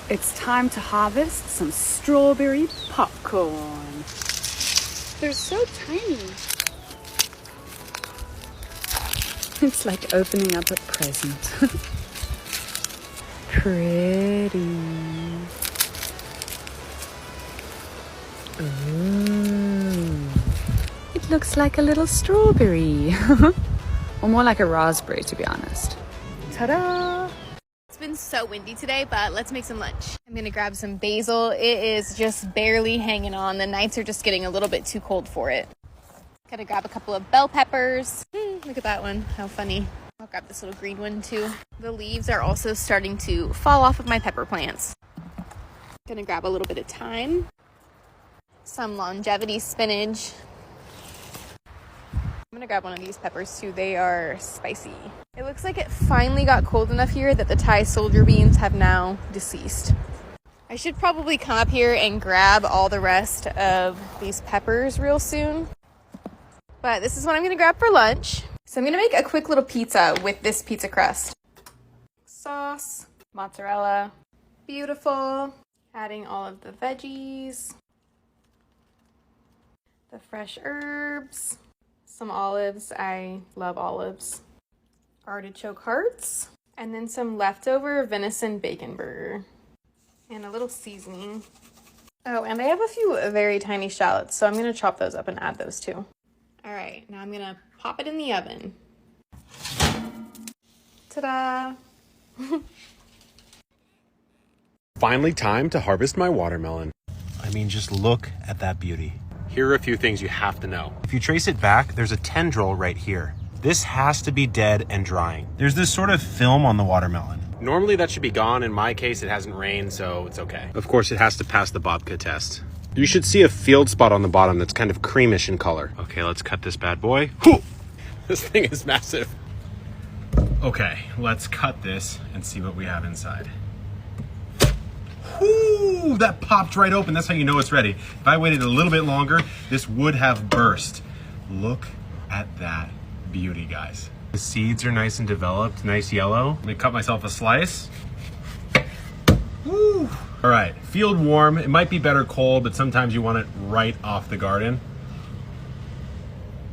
It's time to harvest some strawberry popcorn. They're so tiny. It's like opening up a present. Pretty. Ooh. It looks like a little strawberry. Or more like a raspberry, to be honest. Ta-da! It's been so windy today, but let's make some lunch. I'm gonna grab some basil. It is just barely hanging on. The nights are just getting a little bit too cold for it. Gotta grab a couple of bell peppers. Look at that one, how funny. I'll grab this little green one too. The leaves are also starting to fall off of my pepper plants. Gonna grab a little bit of thyme. Some longevity spinach. I'm gonna grab one of these peppers too. They are spicy. It looks like it finally got cold enough here that the Thai soldier beans have now deceased. I should probably come up here and grab all the rest of these peppers real soon. But this is what I'm gonna grab for lunch. So I'm gonna make a quick little pizza with this pizza crust. Sauce, mozzarella, beautiful. Adding all of the veggies, the fresh herbs, some olives. I love olives. Artichoke hearts, and then some leftover venison bacon burger, and a little seasoning. Oh, and I have a few very tiny shallots, so I'm gonna chop those up and add those too. All right, now I'm gonna pop it in the oven. Ta-da! Finally time to harvest my watermelon. I mean, just look at that beauty. Here are a few things you have to know. If you trace it back, there's a tendril right here. This has to be dead and drying. There's this sort of film on the watermelon. Normally that should be gone. In my case, it hasn't rained, so it's okay. Of course, it has to pass the babka test. You should see a field spot on the bottom that's kind of creamish in color. Okay, let's cut this bad boy. Whew! This thing is massive. Okay, let's cut this and see what we have inside. Whoo! That popped right open. That's how you know it's ready. If I waited a little bit longer, this would have burst. Look at that beauty, guys. The seeds are nice and developed, nice yellow. Let me cut myself a slice. Woo! All right, field warm. It might be better cold, but sometimes you want it right off the garden.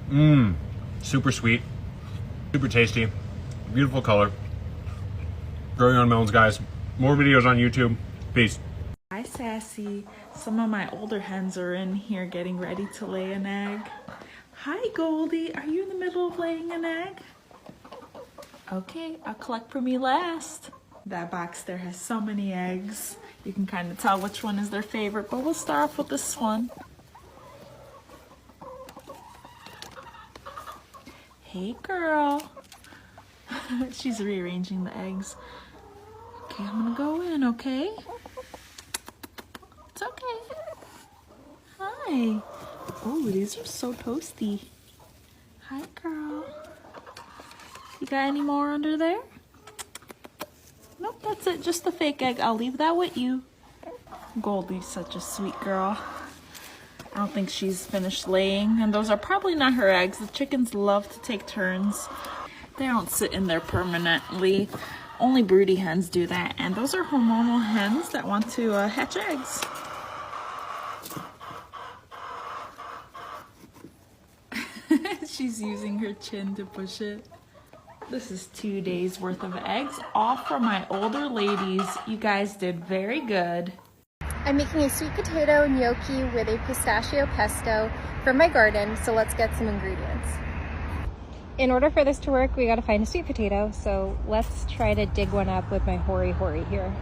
Mmm, super sweet, super tasty, beautiful color. Grow your own melons, guys. More videos on YouTube. Peace. Hi, Sassy. Some of my older hens are in here getting ready to lay an egg. Hi, Goldie. Are you in the middle of laying an egg? Okay, I'll collect for me last. That box there has so many eggs. You can kind of tell which one is their favorite, but we'll start off with this one. Hey, girl. She's rearranging the eggs. Okay, I'm gonna go in, okay? It's okay. Hi. Oh, these are so toasty. Hi, girl. You got any more under there? Nope, that's it. Just the fake egg. I'll leave that with you. Goldie's such a sweet girl. I don't think she's finished laying, and those are probably not her eggs. The chickens love to take turns. They don't sit in there permanently. Only broody hens do that, and those are hormonal hens that want to hatch eggs. She's using her chin to push it. This is 2 days worth of eggs, all for my older ladies. You guys did very good. I'm making a sweet potato gnocchi with a pistachio pesto from my garden, so let's get some ingredients. In order for this to work, we gotta find a sweet potato, so let's try to dig one up with my hori here.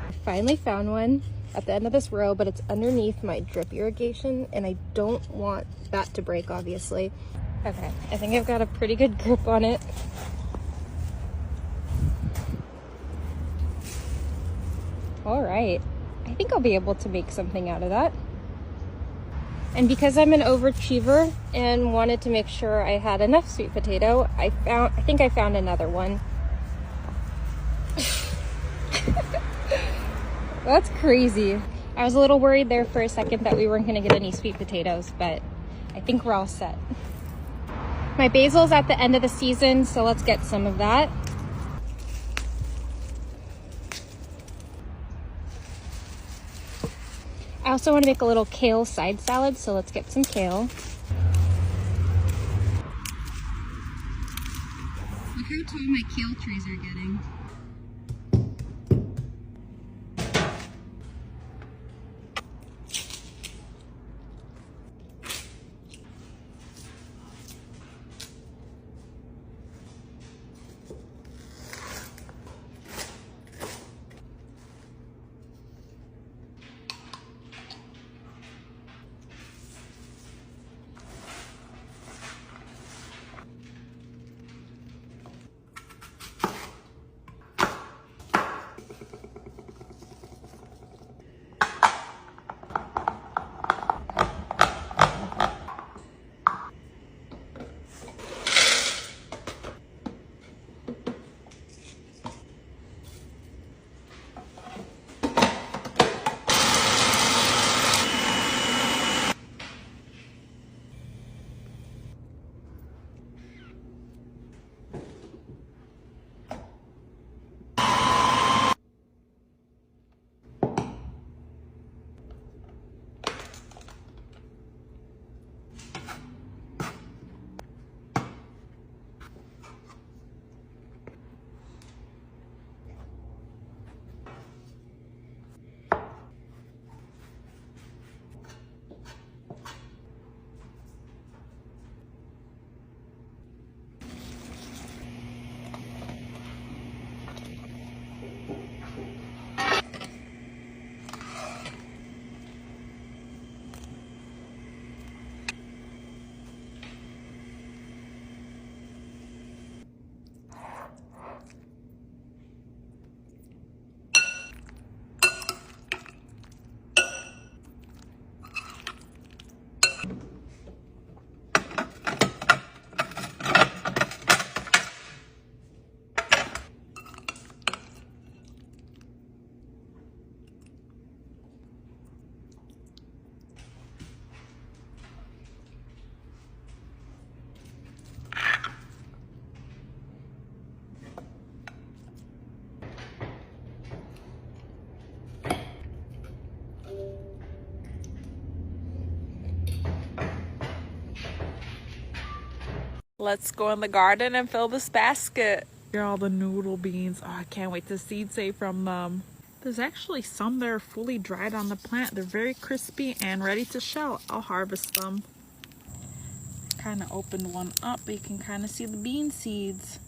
I finally found one at the end of this row, but it's underneath my drip irrigation, and I don't want that to break, obviously. Okay, I think I've got a pretty good grip on it. All right, I think I'll be able to make something out of that. And because I'm an overachiever and wanted to make sure I had enough sweet potato, I think I found another one. That's crazy. I was a little worried there for a second that we weren't gonna get any sweet potatoes, but I think we're all set. My basil's at the end of the season, so let's get some of that. I also want to make a little kale side salad, so let's get some kale. Look how tall my kale trees are getting. Let's go in the garden and fill this basket. Here are all the noodle beans. Oh, I can't wait to seed save from them. There's actually some that are fully dried on the plant. They're very crispy and ready to shell. I'll harvest them. Kind of opened one up, but you can kind of see the bean seeds.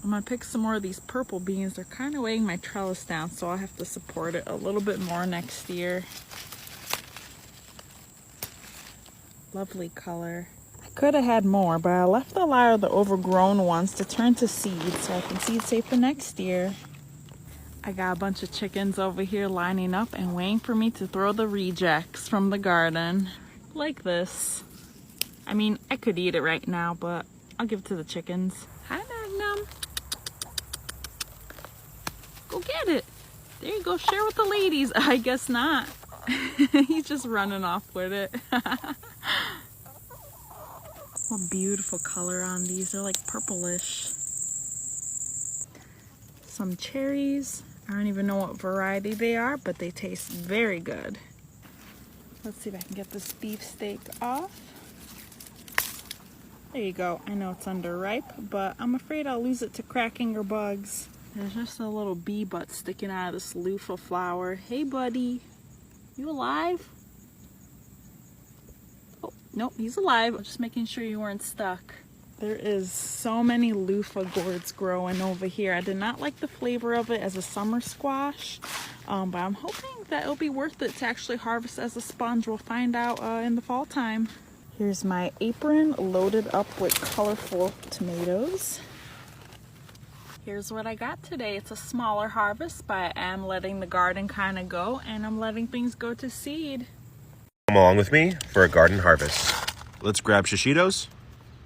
I'm gonna pick some more of these purple beans. They're kind of weighing my trellis down, so I'll have to support it a little bit more next year. Lovely color. I could have had more, but I left a lot of the overgrown ones to turn to seeds so I can seed save for next year. I got a bunch of chickens over here lining up and waiting for me to throw the rejects from the garden. Like this. I mean, I could eat it right now, but I'll give it to the chickens. Hi, Magnum. Go get it. There you go, share with the ladies. I guess not. He's just running off with it. What beautiful color on these. They're like purplish. Some cherries. I don't even know what variety they are, but they taste very good. Let's see if I can get this beefsteak off. There you go. I know it's underripe, but I'm afraid I'll lose it to cracking or bugs. There's just a little bee butt sticking out of this loofah flower. Hey, buddy. You alive? Oh, nope, he's alive. I'm just making sure you weren't stuck. There is so many loofah gourds growing over here. I did not like the flavor of it as a summer squash, but I'm hoping that it'll be worth it to actually harvest as a sponge. We'll find out in the fall time. Here's my apron loaded up with colorful tomatoes. Here's what I got today. It's a smaller harvest, but I am letting the garden kind of go, and I'm letting things go to seed. Come along with me for a garden harvest. Let's grab shishitos.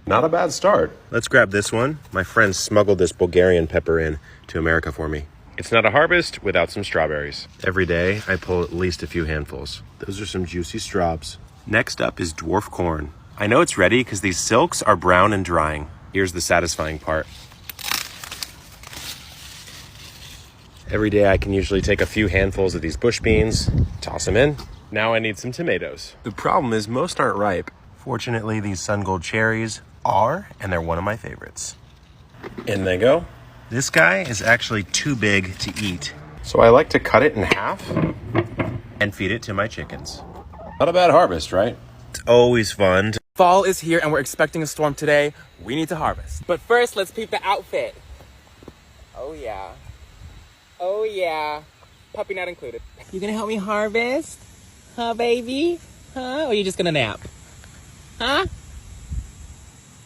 Not a bad start. Let's grab this one. My friend smuggled this Bulgarian pepper in to America for me. It's not a harvest without some strawberries. Every day, I pull at least a few handfuls. Those are some juicy straws. Next up is dwarf corn. I know it's ready because these silks are brown and drying. Here's the satisfying part. Every day I can usually take a few handfuls of these bush beans, toss them in, Now I need some tomatoes. The problem is most aren't ripe. Fortunately, these sun gold cherries are, and they're one of my favorites. In they go. This guy is actually too big to eat So I like to cut it in half. and feed it to my chickens. Not a bad harvest, right? It's always fun. Fall is here and we're expecting a storm today. We need to harvest. But first, let's peep the outfit. Oh yeah. Oh yeah. Puppy not included. You gonna help me harvest? Huh, baby? Huh? Or you just gonna nap? Huh?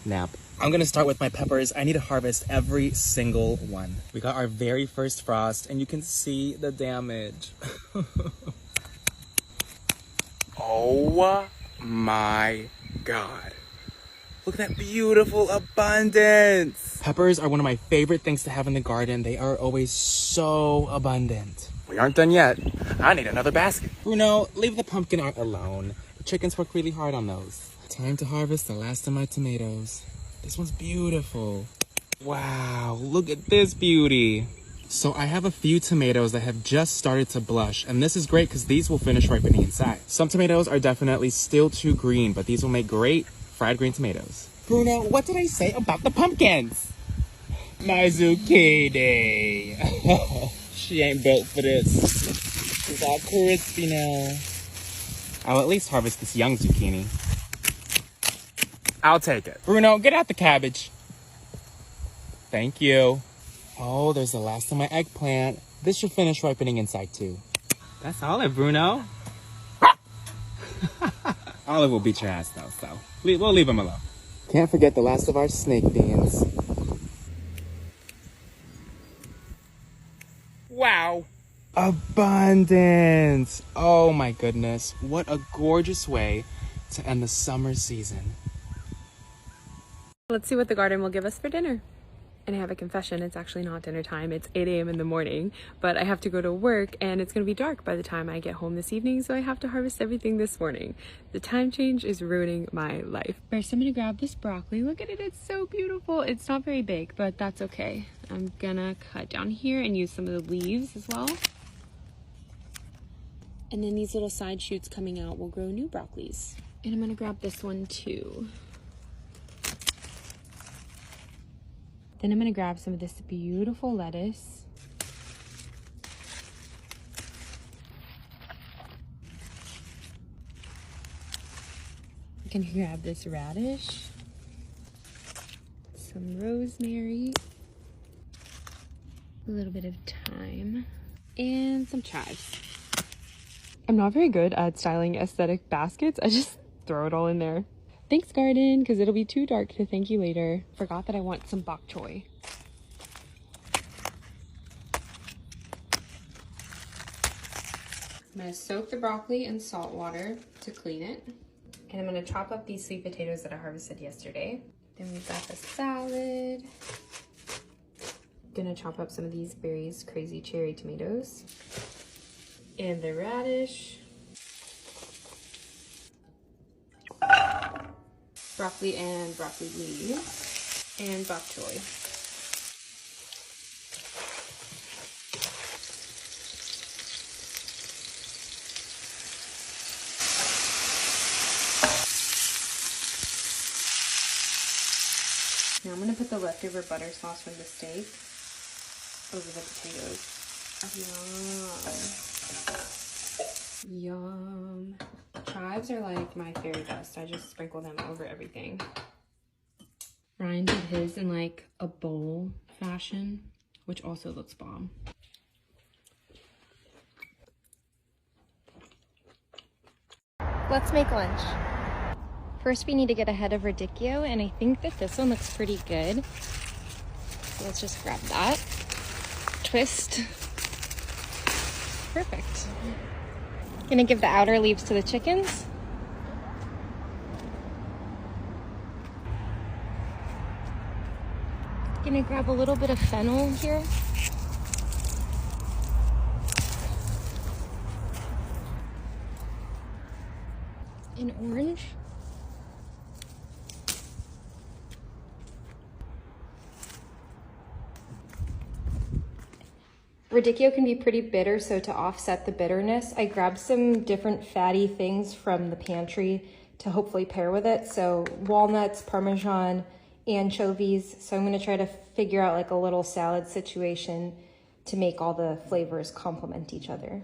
Nap. I'm gonna start with my peppers. I need to harvest every single one. We got our very first frost and you can see the damage. Oh my God. Look at that beautiful abundance. Peppers are one of my favorite things to have in the garden. They are always so abundant. We aren't done yet. I need another basket. Bruno, leave the pumpkin art alone. The chickens work really hard on those. Time to harvest the last of my tomatoes. This one's beautiful. Wow, look at this beauty. So I have a few tomatoes that have just started to blush, and this is great because these will finish ripening inside. Some tomatoes are definitely still too green, but these will make great fried green tomatoes. Bruno, what did I say about the pumpkins? My zucchini. She ain't built for this. She's all crispy now. I'll at least harvest this young zucchini. I'll take it. Bruno, get out the cabbage. Thank you. Oh, there's the last of my eggplant. This should finish ripening inside too. That's Olive, Bruno. Olive will beat your ass though, so we'll leave him alone. Can't forget the last of our snake beans. Wow. Abundance. Oh my goodness. What a gorgeous way to end the summer season. Let's see what the garden will give us for dinner. And I have a confession, it's actually not dinner time. It's 8 a.m. in the morning, but I have to go to work and it's gonna be dark by the time I get home this evening, so I have to harvest everything this morning. The time change is ruining my life. First, I'm gonna grab this broccoli. Look at it, it's so beautiful. It's not very big, but that's okay. I'm gonna cut down here and use some of the leaves as well. And then these little side shoots coming out will grow new broccolis. And I'm gonna grab this one too. Then I'm gonna grab some of this beautiful lettuce. I can grab this radish, some rosemary, a little bit of thyme, and some chives. I'm not very good at styling aesthetic baskets. I just throw it all in there. Thanks, garden, because it'll be too dark to thank you later. Forgot that I want some bok choy. I'm gonna soak the broccoli in salt water to clean it. And I'm gonna chop up these sweet potatoes that I harvested yesterday. Then we've got the salad. Gonna chop up some of these berries, crazy cherry tomatoes. And the radish. Broccoli and broccoli leaves, and bok choy. Now I'm gonna put the leftover butter sauce from the steak over the potatoes. Yum. Yum. Chives are like my fairy dust. I just sprinkle them over everything. Ryan did his in like a bowl fashion, which also looks bomb. Let's make lunch. First, we need to get a head of radicchio, and I think that this one looks pretty good. So let's just grab that. Twist. Perfect. Gonna give the outer leaves to the chickens. Gonna grab a little bit of fennel here. An orange. Radicchio can be pretty bitter, so to offset the bitterness, I grabbed some different fatty things from the pantry to hopefully pair with it. So walnuts, Parmesan, anchovies. So I'm gonna try to figure out like a little salad situation to make all the flavors complement each other.